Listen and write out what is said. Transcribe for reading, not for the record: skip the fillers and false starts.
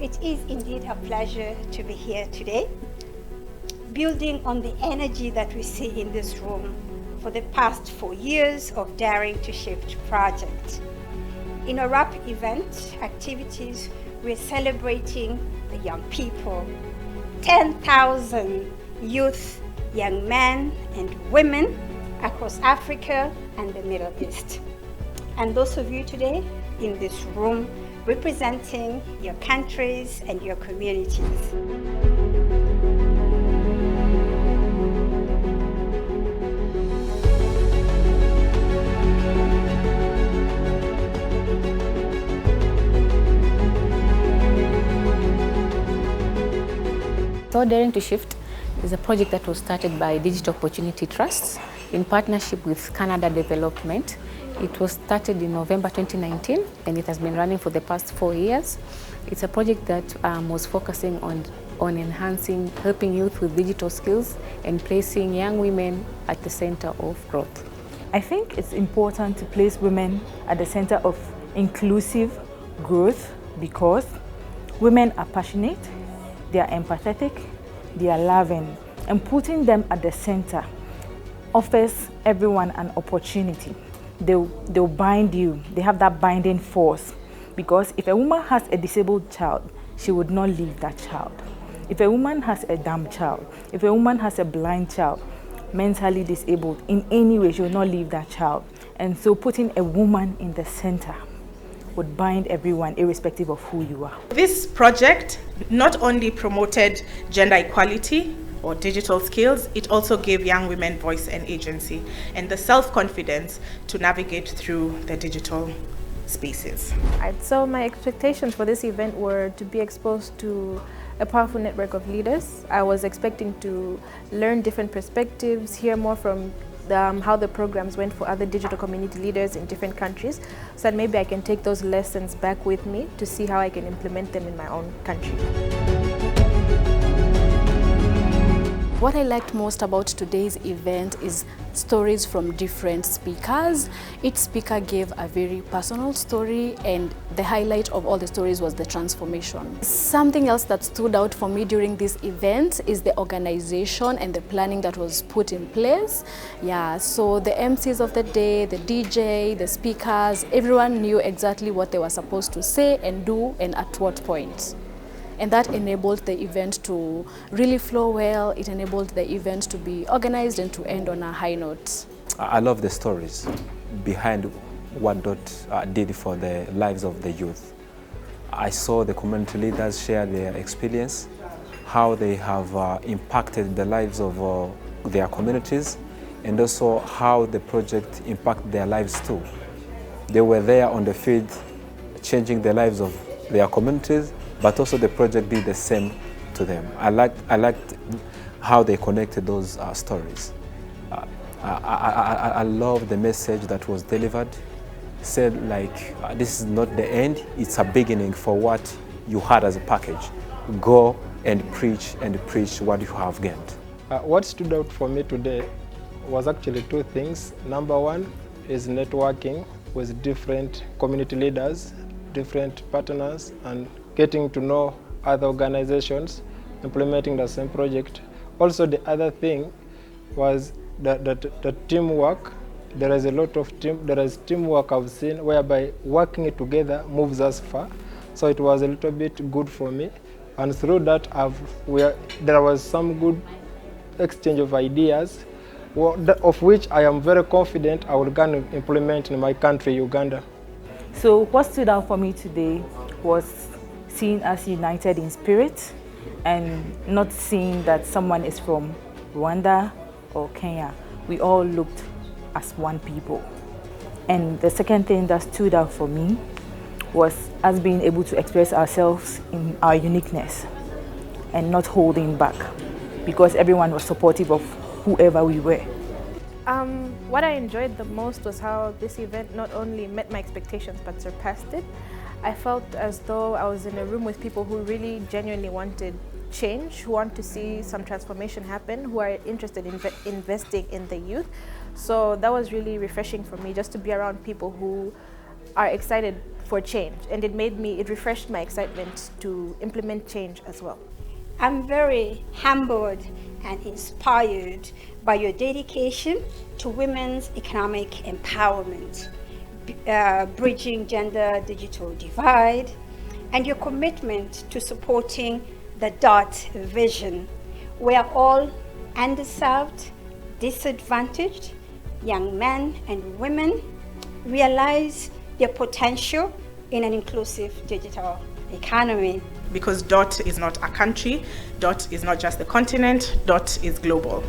It is indeed a pleasure to be here today, building on the energy that we see in this room for the past 4 years of Daring to Shift project. In our wrap-up event activities, we're celebrating the young people, 10,000 youth, young men and women across Africa and the Middle East. And those of you today in this room representing your countries and your communities. So Daring to Shift is a project that was started by Digital Opportunity Trusts in partnership with Canada Development. It was started in November 2019 and it has been running for the past 4 years. It's a project that was focusing on enhancing, helping youth with digital skills and placing young women at the center of growth. I think it's important to place women at the center of inclusive growth because women are passionate, they are empathetic, they are loving, and putting them at the center offers everyone an opportunity. They'll bind you, they have that binding force, because if a woman has a disabled child, she would not leave that child. If a woman has a dumb child, if a woman has a blind child, mentally disabled in any way, she will not leave that child. And so putting a woman in the center would bind everyone irrespective of who you are. This project not only promoted gender equality or digital skills, it also gave young women voice and agency and the self-confidence to navigate through the digital spaces. So my expectations for this event were to be exposed to a powerful network of leaders. I was expecting to learn different perspectives, hear more from how the programs went for other digital community leaders in different countries, so that maybe I can take those lessons back with me to see how I can implement them in my own country. What I liked most about today's event is stories from different speakers. Each speaker gave a very personal story, and the highlight of all the stories was the transformation. Something else that stood out for me during this event is the organization and the planning that was put in place. Yeah, so the MCs of the day, the DJ, the speakers, everyone knew exactly what they were supposed to say and do and at what point. And that enabled the event to really flow well. It enabled the event to be organized and to end on a high note. I love the stories behind what DOT did for the lives of the youth. I saw the community leaders share their experience, how they have impacted the lives of their communities, and also how the project impacted their lives too. They were there on the field changing the lives of their communities, but also the project did the same to them. I liked how they connected those stories. I love the message that was delivered. Said like, this is not the end, it's a beginning for what you had as a package. Go and preach what you have gained. What stood out for me today was actually 2 things. Number 1 is networking with different community leaders, different partners, and getting to know other organizations implementing the same project. Also, the other thing was the teamwork. There is a lot of teamwork I've seen whereby working together moves us far. So it was a little bit good for me. And through that, there was some good exchange of ideas, of which I am very confident I will gonna implement in my country, Uganda. So what stood out for me today was seeing us united in spirit and not seeing that someone is from Rwanda or Kenya. We all looked as one people. And the second thing that stood out for me was us being able to express ourselves in our uniqueness and not holding back, because everyone was supportive of whoever we were. What I enjoyed the most was how this event not only met my expectations but surpassed it. I felt as though I was in a room with people who really genuinely wanted change, who want to see some transformation happen, who are interested in investing in the youth. So that was really refreshing for me, just to be around people who are excited for change, and it refreshed my excitement to implement change as well. I'm very humbled and inspired by your dedication to women's economic empowerment, bridging gender digital divide, and your commitment to supporting the DOT vision, where all underserved, disadvantaged young men and women realize their potential in an inclusive digital economy. Because DOT is not a country, DOT is not just the continent, DOT is global.